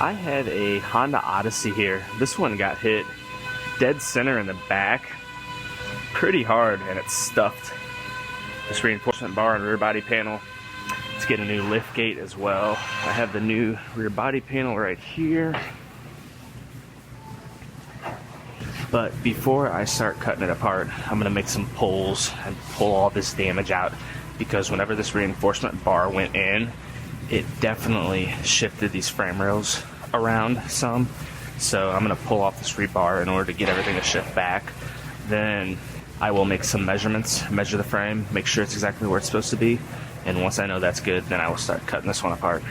I have a Honda Odyssey here. This one got hit dead center in the back pretty hard, and it's stuffed. This reinforcement bar and rear body panel. Let's get a new lift gate as well. I have the new rear body panel right here. But before I start cutting it apart, I'm gonna make some pulls and pull all this damage out, because whenever this reinforcement bar went in, it definitely shifted these frame rails around some. So I'm gonna pull off this rebar in order to get everything to shift back. Then I will make some measurements, measure the frame, make sure it's exactly where it's supposed to be. And once I know that's good, then I will start cutting this one apart.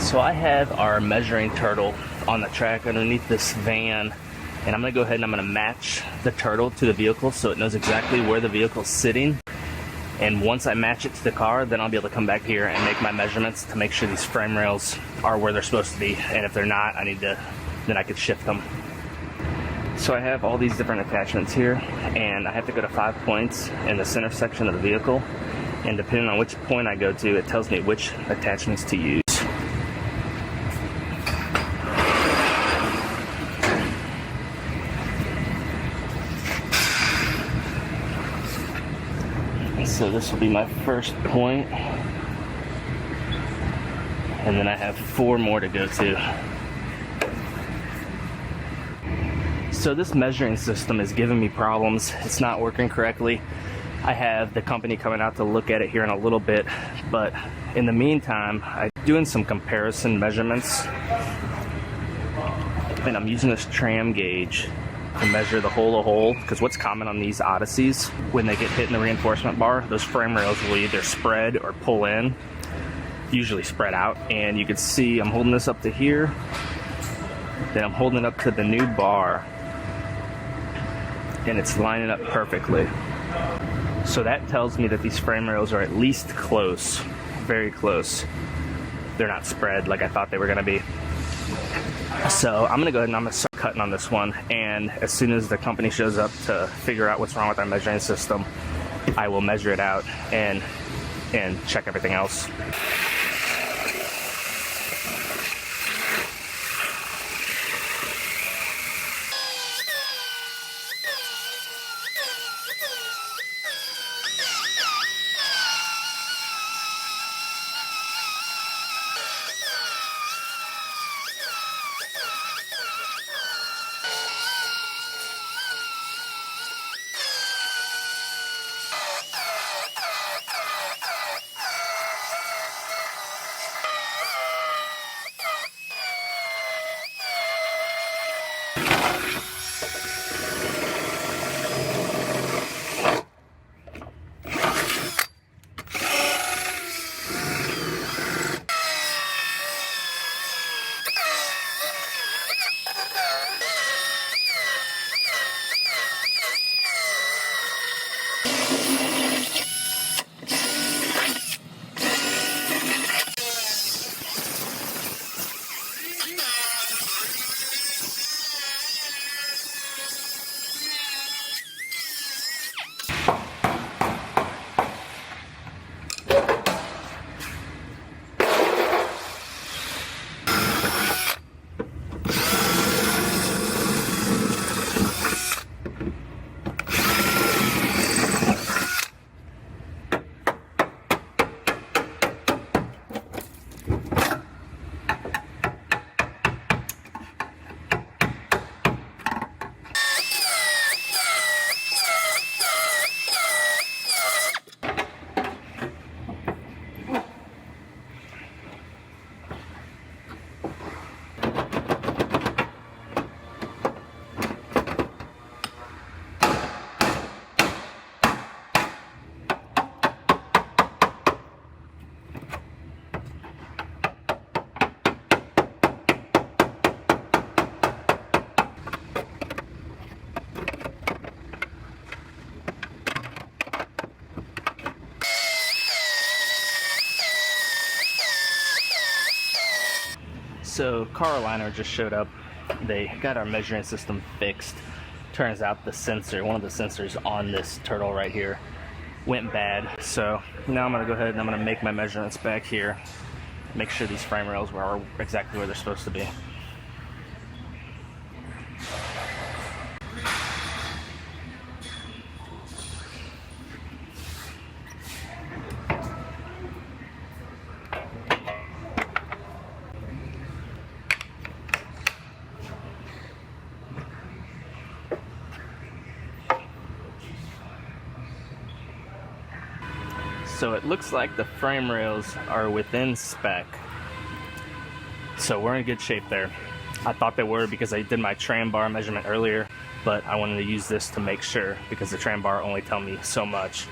So I have our measuring turtle on the track underneath this van, and I'm gonna go ahead and I'm gonna match the turtle to the vehicle so it knows exactly where the vehicle's sitting. And once I match it to the car, then I'll be able to come back here and make my measurements to make sure these frame rails are where they're supposed to be. And if they're not, then I could shift them. So I have all these different attachments here, and I have to go to 5 points in the center section of the vehicle. And depending on which point I go to, it tells me which attachments to use. So this will be my first point, and then I have 4 more to go to. So this measuring system is giving me problems. It's not working correctly. I have the company coming out to look at it here in a little bit, but in the meantime, I'm doing some comparison measurements, and I'm using this tram gauge to measure the hole to hole, because what's common on these Odysseys, when they get hit in the reinforcement bar, those frame rails will either spread or pull in, usually spread out. And you can see I'm holding this up to here, then I'm holding it up to the new bar, and it's lining up perfectly. So that tells me that these frame rails are at least close, very close. They're not spread like I thought they were gonna be. So I'm gonna go ahead and I'm gonna start cutting on this one, and as soon as the company shows up to figure out what's wrong with our measuring system, I will measure it out and check everything else. So car aligner just showed up. They got our measuring system fixed. Turns out the sensor, one of the sensors on this turtle right here, went bad. So now I'm gonna go ahead and I'm gonna make my measurements back here. Make sure these frame rails are exactly where they're supposed to be. So it looks like the frame rails are within spec. So we're in good shape there. I thought they were because I did my tram bar measurement earlier, but I wanted to use this to make sure because the tram bar only tell me so much.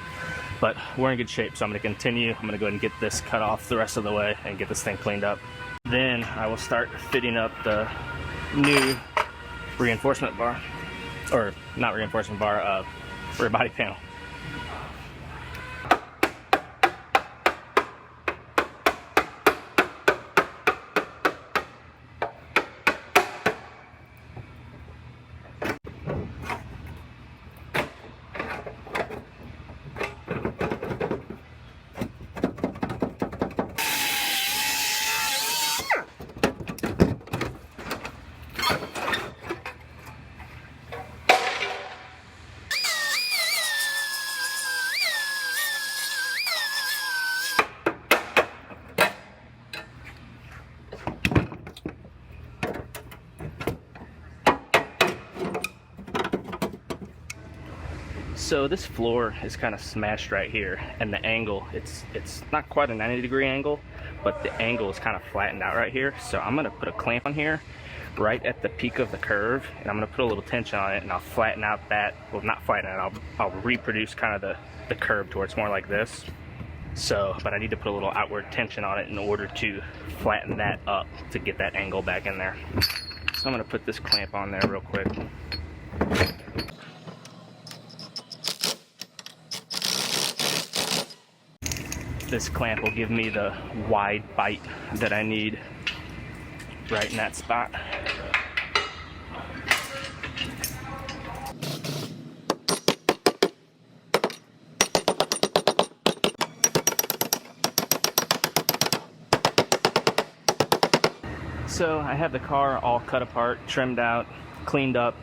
But we're in good shape, so I'm gonna continue. I'm gonna go ahead and get this cut off the rest of the way and get this thing cleaned up. Then I will start fitting up the new reinforcement bar, or not reinforcement bar, rear body panel. So this floor is kind of smashed right here, and the angle, it's not quite a 90-degree angle, but the angle is kind of flattened out right here. So I'm gonna put a clamp on here right at the peak of the curve, and I'm gonna put a little tension on it, and I'll flatten out that, well, not flatten it, I'll reproduce kind of the curve to where it's more like this. So, but I need to put a little outward tension on it in order to flatten that up to get that angle back in there. So I'm gonna put this clamp on there real quick. This clamp will give me the wide bite that I need right in that spot. So I have the car all cut apart, trimmed out, cleaned up,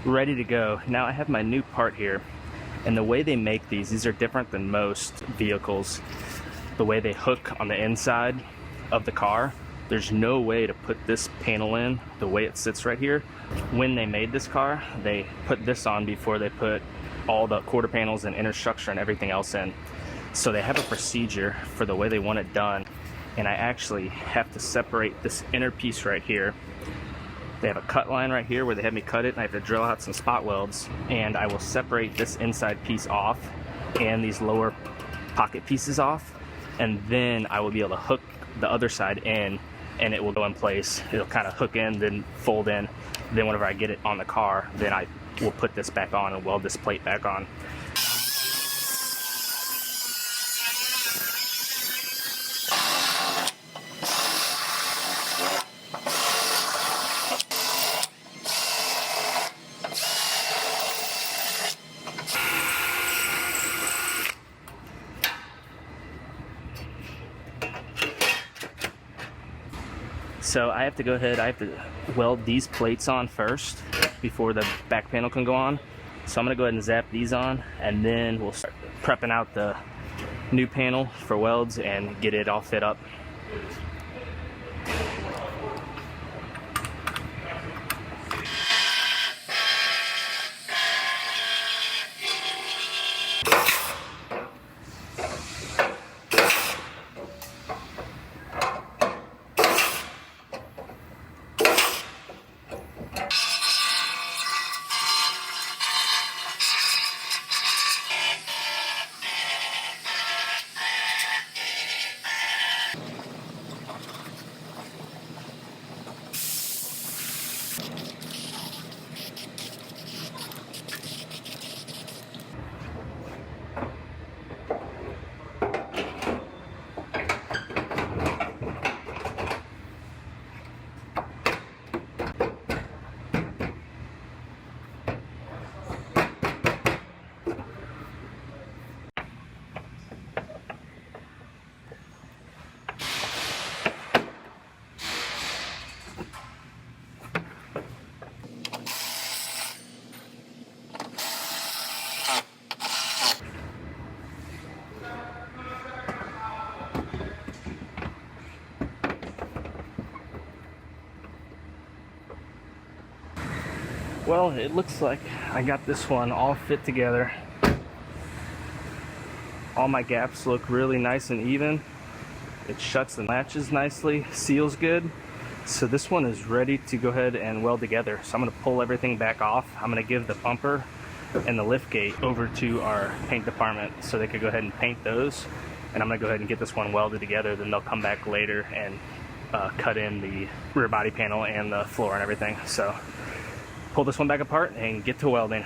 ready to go. Now I have my new part here. And the way they make these are different than most vehicles. The way they hook on the inside of the car, there's no way to put this panel in the way it sits right here. When they made this car, they put this on before they put all the quarter panels and inner structure and everything else in. So they have a procedure for the way they want it done. And I actually have to separate this inner piece right here. They have a cut line right here where they have me cut it, and I have to drill out some spot welds, and I will separate this inside piece off and these lower pocket pieces off, and then I will be able to hook the other side in, and it will go in place. It'll kind of hook in, then fold in. Then whenever I get it on the car, then I will put this back on and weld this plate back on. So I have to go ahead, I have to weld these plates on first before the back panel can go on. So I'm gonna go ahead and zap these on, and then we'll start prepping out the new panel for welds and get it all fit up. Well, it looks like I got this one all fit together. All my gaps look really nice and even. It shuts and latches nicely, seals good. So this one is ready to go ahead and weld together. So I'm going to pull everything back off. I'm going to give the bumper and the lift gate over to our paint department so they could go ahead and paint those. And I'm going to go ahead and get this one welded together. Then they'll come back later and cut in the rear body panel and the floor and everything. So pull this one back apart and get to welding.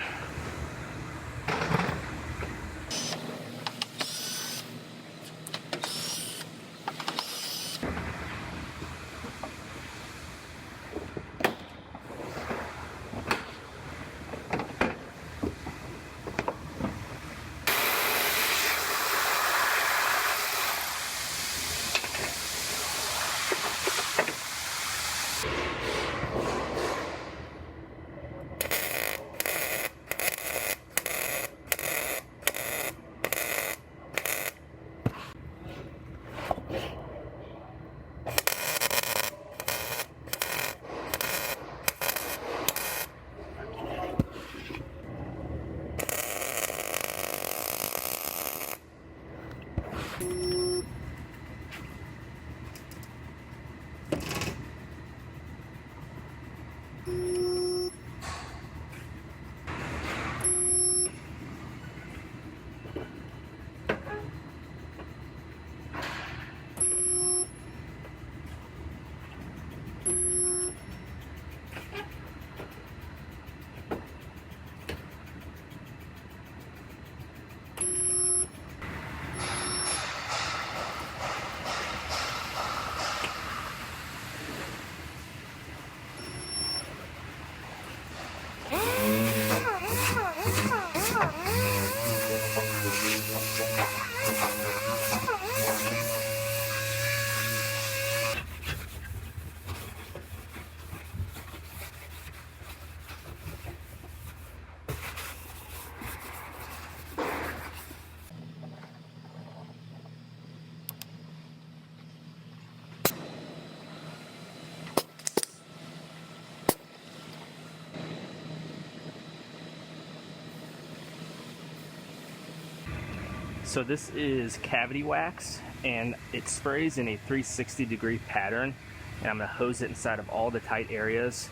So this is cavity wax, and it sprays in a 360-degree pattern, and I'm going to hose it inside of all the tight areas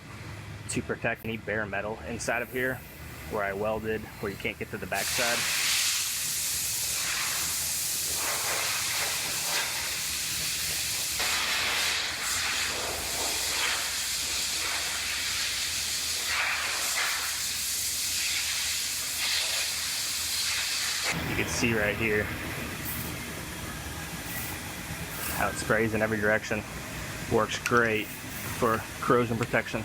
to protect any bare metal inside of here where I welded, where you can't get to the backside. You can see right here how it sprays in every direction. Works great for corrosion protection.